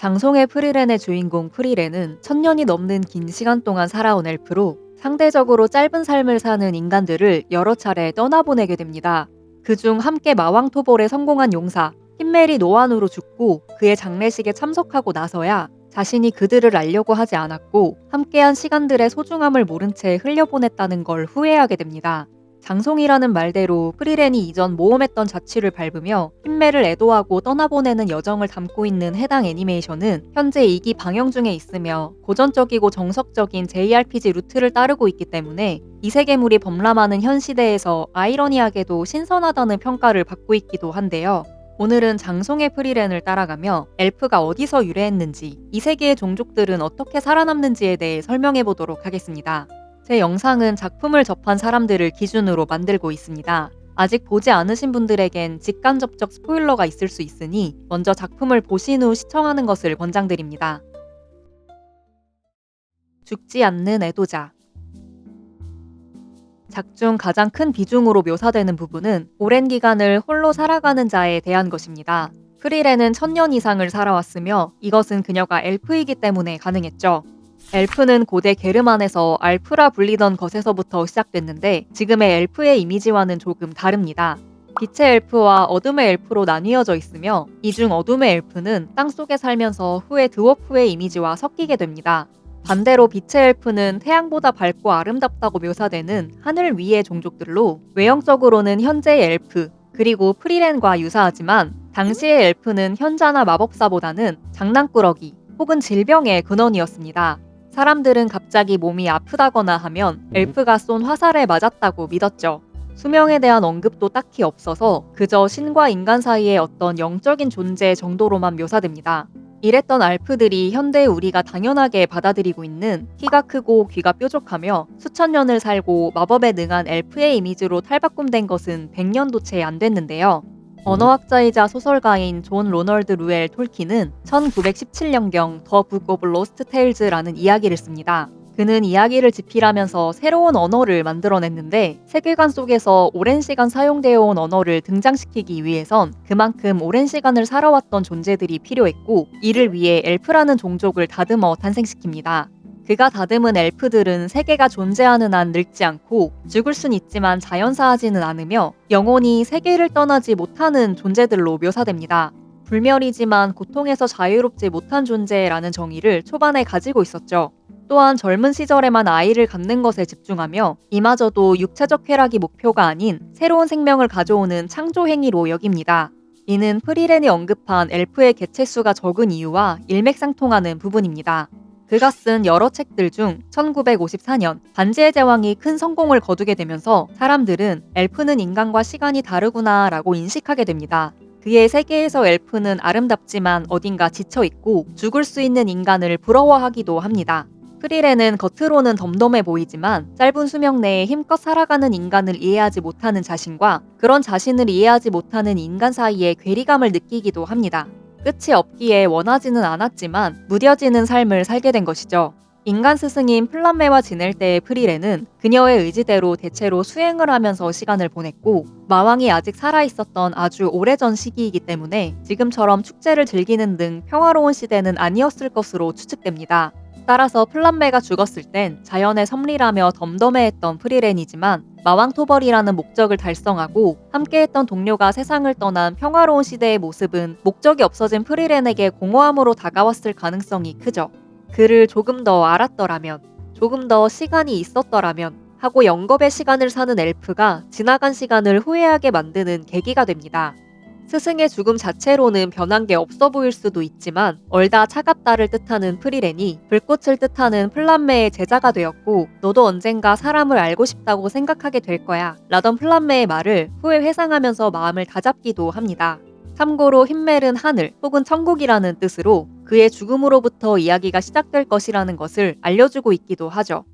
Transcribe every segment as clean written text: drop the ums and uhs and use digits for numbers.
장송의 프리렌의 주인공 프리렌은 천년이 넘는 긴 시간 동안 살아온 엘프로 상대적으로 짧은 삶을 사는 인간들을 여러 차례 떠나보내게 됩니다. 그중 함께 마왕 토벌에 성공한 용사 힌멜이 노안으로 죽고 그의 장례식에 참석하고 나서야 자신이 그들을 알려고 하지 않았고 함께한 시간들의 소중함을 모른 채 흘려보냈다는 걸 후회하게 됩니다. 장송이라는 말대로 프리렌이 이전 모험했던 자취를 밟으며 힌멜을 애도하고 떠나보내는 여정을 담고 있는 해당 애니메이션은 현재 2기 방영 중에 있으며 고전적이고 정석적인 JRPG 루트를 따르고 있기 때문에 이세계물이 범람하는 현 시대에서 아이러니하게도 신선하다는 평가를 받고 있기도 한데요. 오늘은 장송의 프리렌을 따라가며 엘프가 어디서 유래했는지, 이 세계의 종족들은 어떻게 살아남는지에 대해 설명해 보도록 하겠습니다. 제 영상은 작품을 접한 사람들을 기준으로 만들고 있습니다. 아직 보지 않으신 분들에겐 직간접적 스포일러가 있을 수 있으니 먼저 작품을 보신 후 시청하는 것을 권장드립니다. 죽지 않는 애도자. 작 중 가장 큰 비중으로 묘사되는 부분은 오랜 기간을 홀로 살아가는 자에 대한 것입니다. 프리렌은 1000년 이상을 살아왔으며 이것은 그녀가 엘프이기 때문에 가능했죠. 엘프는 고대 게르만에서 알프라 불리던 것에서부터 시작됐는데 지금의 엘프의 이미지와는 조금 다릅니다. 빛의 엘프와 어둠의 엘프로 나뉘어져 있으며 이 중 어둠의 엘프는 땅속에 살면서 후에 드워프의 이미지와 섞이게 됩니다. 반대로 빛의 엘프는 태양보다 밝고 아름답다고 묘사되는 하늘 위의 종족들로 외형적으로는 현재의 엘프 그리고 프리렌과 유사하지만 당시의 엘프는 현자나 마법사보다는 장난꾸러기 혹은 질병의 근원이었습니다. 사람들은 갑자기 몸이 아프다거나 하면 엘프가 쏜 화살에 맞았다고 믿었죠. 수명에 대한 언급도 딱히 없어서 그저 신과 인간 사이의 어떤 영적인 존재 정도로만 묘사됩니다. 이랬던 알프들이 현대의 우리가 당연하게 받아들이고 있는 키가 크고 귀가 뾰족하며 수천 년을 살고 마법에 능한 엘프의 이미지로 탈바꿈된 것은 100년도 채 안 됐는데요. 언어학자이자 소설가인 존 로널드 루엘 톨킨은 1917년경 더 북 오브 로스트 테일즈라는 이야기를 씁니다. 그는 이야기를 집필하면서 새로운 언어를 만들어냈는데 세계관 속에서 오랜 시간 사용되어 온 언어를 등장시키기 위해선 그만큼 오랜 시간을 살아왔던 존재들이 필요했고 이를 위해 엘프라는 종족을 다듬어 탄생시킵니다. 그가 다듬은 엘프들은 세계가 존재하는 한 늙지 않고 죽을 순 있지만 자연사하지는 않으며 영원히 세계를 떠나지 못하는 존재들로 묘사됩니다. 불멸이지만 고통에서 자유롭지 못한 존재라는 정의를 초반에 가지고 있었죠. 또한 젊은 시절에만 아이를 갖는 것에 집중하며 이마저도 육체적 쾌락이 목표가 아닌 새로운 생명을 가져오는 창조 행위로 여깁니다. 이는 프리렌이 언급한 엘프의 개체수가 적은 이유와 일맥상통하는 부분입니다. 그가 쓴 여러 책들 중 1954년 반지의 제왕이 큰 성공을 거두게 되면서 사람들은 엘프는 인간과 시간이 다르구나 라고 인식하게 됩니다. 그의 세계에서 엘프는 아름답지만 어딘가 지쳐있고 죽을 수 있는 인간을 부러워하기도 합니다. 프리렌은 겉으로는 덤덤해 보이지만 짧은 수명 내에 힘껏 살아가는 인간을 이해하지 못하는 자신과 그런 자신을 이해하지 못하는 인간 사이에 괴리감을 느끼기도 합니다. 끝이 없기에 원하지는 않았지만 무뎌지는 삶을 살게 된 것이죠. 인간 스승인 플란메와 지낼 때의 프리렌은 그녀의 의지대로 대체로 수행을 하면서 시간을 보냈고 마왕이 아직 살아있었던 아주 오래전 시기이기 때문에 지금처럼 축제를 즐기는 등 평화로운 시대는 아니었을 것으로 추측됩니다. 따라서 플란메가 죽었을 땐 자연의 섭리라며 덤덤해했던 프리렌이지만 마왕 토벌이라는 목적을 달성하고 함께했던 동료가 세상을 떠난 평화로운 시대의 모습은 목적이 없어진 프리렌에게 공허함으로 다가왔을 가능성이 크죠. 그를 조금 더 알았더라면, 조금 더 시간이 있었더라면 하고 영겁의 시간을 사는 엘프가 지나간 시간을 후회하게 만드는 계기가 됩니다. 스승의 죽음 자체로는 변한 게 없어 보일 수도 있지만 얼다 차갑다를 뜻하는 프리렌이 불꽃을 뜻하는 플란메의 제자가 되었고 너도 언젠가 사람을 알고 싶다고 생각하게 될 거야 라던 플란메의 말을 후에 회상하면서 마음을 다잡기도 합니다. 참고로 힌멜은 하늘 혹은 천국이라는 뜻으로 그의 죽음으로부터 이야기가 시작될 것이라는 것을 알려주고 있기도 하죠.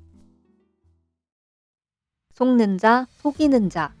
속는 자, 속이는 자.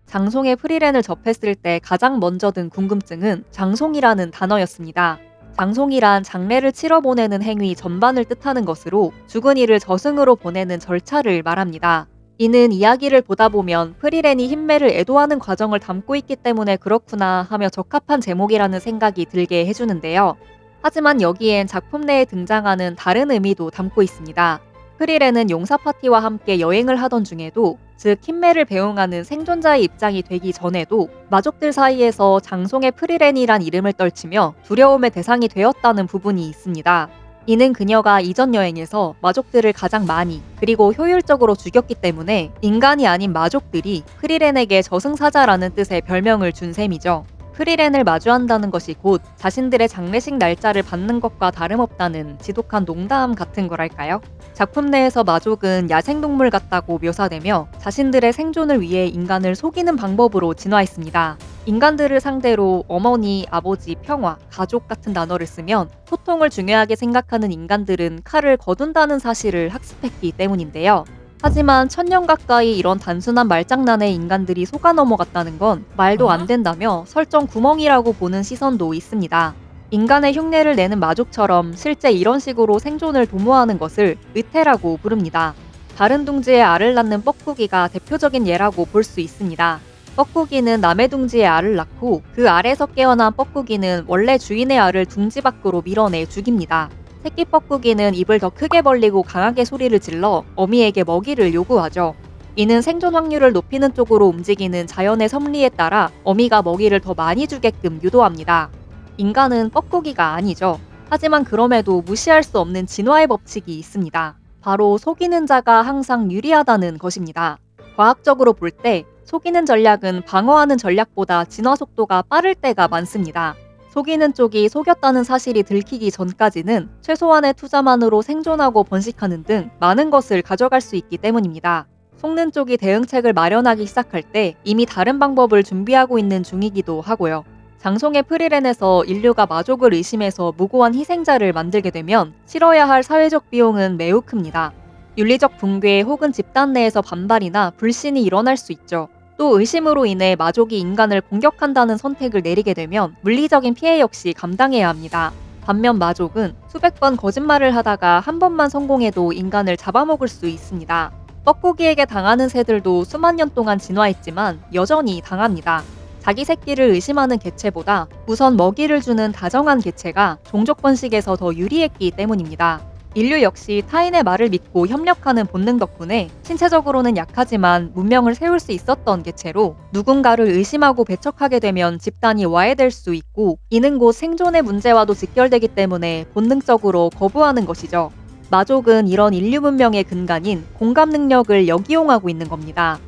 장송의 프리렌을 접했을 때 가장 먼저 든 궁금증은 장송이라는 단어였습니다. 장송이란 장례를 치러 보내는 행위 전반을 뜻하는 것으로 죽은 이를 저승으로 보내는 절차를 말합니다. 이는 이야기를 보다 보면 프리렌이 흰매를 애도하는 과정을 담고 있기 때문에 그렇구나 하며 적합한 제목이라는 생각이 들게 해주는데요. 하지만 여기엔 작품 내에 등장하는 다른 의미도 담고 있습니다. 프리렌은 용사 파티와 함께 여행을 하던 중에도, 즉 흰매를 배웅하는 생존자의 입장이 되기 전에도 마족들 사이에서 장송의 프리렌이란 이름을 떨치며 두려움의 대상이 되었다는 부분이 있습니다. 이는 그녀가 이전 여행에서 마족들을 가장 많이 그리고 효율적으로 죽였기 때문에 인간이 아닌 마족들이 프리렌에게 저승사자라는 뜻의 별명을 준 셈이죠. 프리렌을 마주한다는 것이 곧 자신들의 장례식 날짜를 받는 것과 다름없다는 지독한 농담 같은 거랄까요? 작품 내에서 마족은 야생동물 같다고 묘사되며 자신들의 생존을 위해 인간을 속이는 방법으로 진화했습니다. 인간들을 상대로 어머니, 아버지, 평화, 가족 같은 단어를 쓰면 소통을 중요하게 생각하는 인간들은 칼을 거둔다는 사실을 학습했기 때문인데요. 하지만 1000년 가까이 이런 단순한 말장난에 인간들이 속아 넘어갔다는 건 말도 안 된다며 설정 구멍이라고 보는 시선도 있습니다. 인간의 흉내를 내는 마족처럼 실제 이런 식으로 생존을 도모하는 것을 의태라고 부릅니다. 다른 둥지에 알을 낳는 뻐꾸기가 대표적인 예라고 볼 수 있습니다. 뻐꾸기는 남의 둥지에 알을 낳고 그 알에서 깨어난 뻐꾸기는 원래 주인의 알을 둥지 밖으로 밀어내 죽입니다. 새끼 뻐꾸기는 입을 더 크게 벌리고 강하게 소리를 질러 어미에게 먹이를 요구하죠. 이는 생존 확률을 높이는 쪽으로 움직이는 자연의 섭리에 따라 어미가 먹이를 더 많이 주게끔 유도합니다. 인간은 뻐꾸기가 아니죠. 하지만 그럼에도 무시할 수 없는 진화의 법칙이 있습니다. 바로 속이는 자가 항상 유리하다는 것입니다. 과학적으로 볼 때 속이는 전략은 방어하는 전략보다 진화 속도가 빠를 때가 많습니다. 속이는 쪽이 속였다는 사실이 들키기 전까지는 최소한의 투자만으로 생존하고 번식하는 등 많은 것을 가져갈 수 있기 때문입니다. 속는 쪽이 대응책을 마련하기 시작할 때 이미 다른 방법을 준비하고 있는 중이기도 하고요. 장송의 프리렌에서 인류가 마족을 의심해서 무고한 희생자를 만들게 되면 치러야 할 사회적 비용은 매우 큽니다. 윤리적 붕괴 혹은 집단 내에서 반발이나 불신이 일어날 수 있죠. 또 의심으로 인해 마족이 인간을 공격한다는 선택을 내리게 되면 물리적인 피해 역시 감당해야 합니다. 반면 마족은 수백 번 거짓말을 하다가 한 번만 성공해도 인간을 잡아먹을 수 있습니다. 뻐꾸기에게 당하는 새들도 수만 년 동안 진화했지만 여전히 당합니다. 자기 새끼를 의심하는 개체보다 우선 먹이를 주는 다정한 개체가 종족 번식에서 더 유리했기 때문입니다. 인류 역시 타인의 말을 믿고 협력하는 본능 덕분에 신체적으로는 약하지만 문명을 세울 수 있었던 개체로 누군가를 의심하고 배척하게 되면 집단이 와해될 수 있고 이는 곧 생존의 문제와도 직결되기 때문에 본능적으로 거부하는 것이죠. 마족은 이런 인류 문명의 근간인 공감 능력을 역이용하고 있는 겁니다.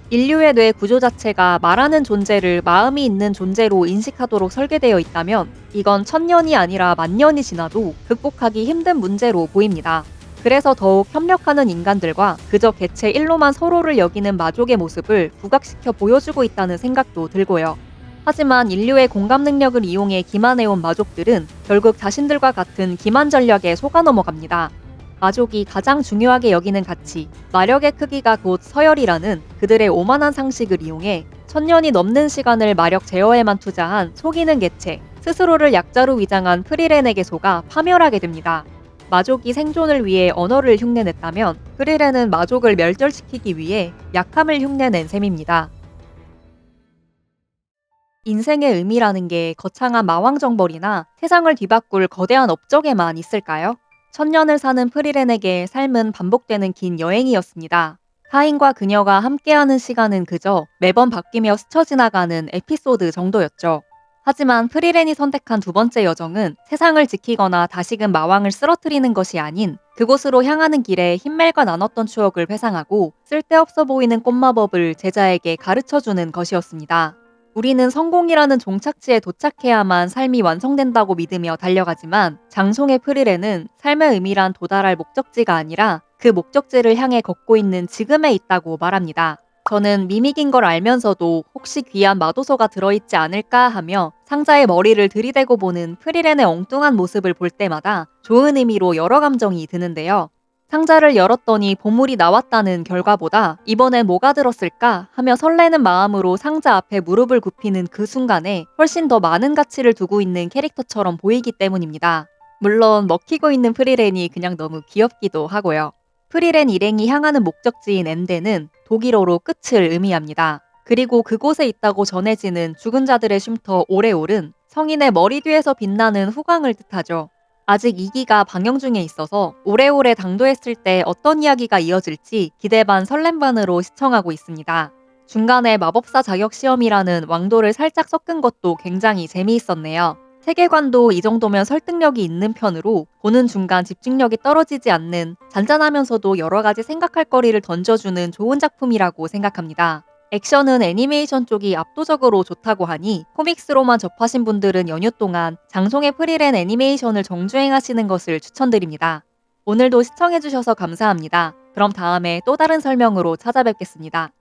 인류의 뇌 구조 자체가 말하는 존재를 마음이 있는 존재로 인식하도록 설계되어 있다면 이건 1000년이 아니라 10,000년이 지나도 극복하기 힘든 문제로 보입니다. 그래서 더욱 협력하는 인간들과 그저 개체 일로만 서로를 여기는 마족의 모습을 부각시켜 보여주고 있다는 생각도 들고요. 하지만 인류의 공감 능력을 이용해 기만해온 마족들은 결국 자신들과 같은 기만 전략에 속아 넘어갑니다. 마족이 가장 중요하게 여기는 가치, 마력의 크기가 곧 서열이라는 그들의 오만한 상식을 이용해 1000년이 넘는 시간을 마력 제어에만 투자한 속이는 개체, 스스로를 약자로 위장한 프리렌에게 속아 파멸하게 됩니다. 마족이 생존을 위해 언어를 흉내냈다면 프리렌은 마족을 멸절시키기 위해 약함을 흉내낸 셈입니다. 인생의 의미라는 게 거창한 마왕정벌이나 세상을 뒤바꿀 거대한 업적에만 있을까요? 1000년을 사는 프리렌에게 삶은 반복되는 긴 여행이었습니다. 타인과 그녀가 함께하는 시간은 그저 매번 바뀌며 스쳐 지나가는 에피소드 정도였죠. 하지만 프리렌이 선택한 두 번째 여정은 세상을 지키거나 다시금 마왕을 쓰러뜨리는 것이 아닌 그곳으로 향하는 길에 흰멜과 나눴던 추억을 회상하고 쓸데없어 보이는 꽃마법을 제자에게 가르쳐주는 것이었습니다. 우리는 성공이라는 종착지에 도착해야만 삶이 완성된다고 믿으며 달려가지만 장송의 프리렌은 삶의 의미란 도달할 목적지가 아니라 그 목적지를 향해 걷고 있는 지금에 있다고 말합니다. 저는 미믹인 걸 알면서도 혹시 귀한 마도서가 들어있지 않을까 하며 상자에 머리를 들이대고 보는 프리렌의 엉뚱한 모습을 볼 때마다 좋은 의미로 여러 감정이 드는데요. 상자를 열었더니 보물이 나왔다는 결과보다 이번엔 뭐가 들었을까 하며 설레는 마음으로 상자 앞에 무릎을 굽히는 그 순간에 훨씬 더 많은 가치를 두고 있는 캐릭터처럼 보이기 때문입니다. 물론 먹히고 있는 프리렌이 그냥 너무 귀엽기도 하고요. 프리렌 일행이 향하는 목적지인 엔데는 독일어로 끝을 의미합니다. 그리고 그곳에 있다고 전해지는 죽은 자들의 쉼터 오레올은 성인의 머리 뒤에서 빛나는 후광을 뜻하죠. 아직 2기가 방영 중에 있어서 오래오래 당도했을 때 어떤 이야기가 이어질지 기대 반 설렘 반으로 시청하고 있습니다. 중간에 마법사 자격 시험이라는 왕도를 살짝 섞은 것도 굉장히 재미있었네요. 세계관도 이 정도면 설득력이 있는 편으로 보는 중간 집중력이 떨어지지 않는 잔잔하면서도 여러 가지 생각할 거리를 던져주는 좋은 작품이라고 생각합니다. 액션은 애니메이션 쪽이 압도적으로 좋다고 하니 코믹스로만 접하신 분들은 연휴 동안 장송의 프리렌 애니메이션을 정주행하시는 것을 추천드립니다. 오늘도 시청해주셔서 감사합니다. 그럼 다음에 또 다른 설명으로 찾아뵙겠습니다.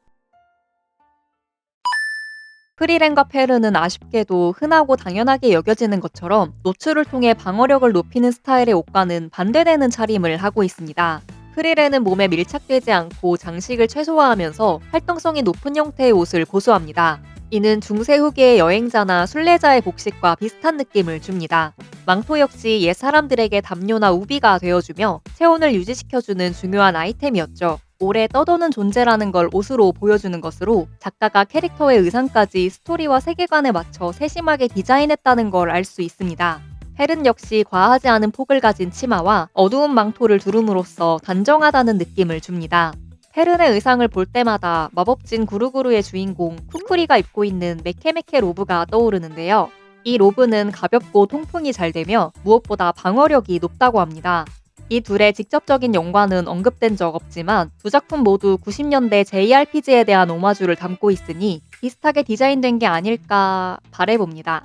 프리렌과 페르는 아쉽게도 흔하고 당연하게 여겨지는 것처럼 노출을 통해 방어력을 높이는 스타일의 옷과는 반대되는 차림을 하고 있습니다. 프리렌은 몸에 밀착되지 않고 장식을 최소화하면서 활동성이 높은 형태의 옷을 고수합니다. 이는 중세 후기의 여행자나 순례자의 복식과 비슷한 느낌을 줍니다. 망토 역시 옛 사람들에게 담요나 우비가 되어주며 체온을 유지시켜주는 중요한 아이템이었죠. 오래 떠도는 존재라는 걸 옷으로 보여주는 것으로 작가가 캐릭터의 의상까지 스토리와 세계관에 맞춰 세심하게 디자인했다는 걸 알 수 있습니다. 헬은 역시 과하지 않은 폭을 가진 치마와 어두운 망토를 두름으로써 단정하다는 느낌을 줍니다. 헬은의 의상을 볼 때마다 마법진 구루구루의 주인공 쿠쿠리가 입고 있는 메케메케 로브가 떠오르는데요. 이 로브는 가볍고 통풍이 잘 되며 무엇보다 방어력이 높다고 합니다. 이 둘의 직접적인 연관은 언급된 적 없지만 두 작품 모두 90년대 JRPG에 대한 오마주를 담고 있으니 비슷하게 디자인된 게 아닐까 바래봅니다.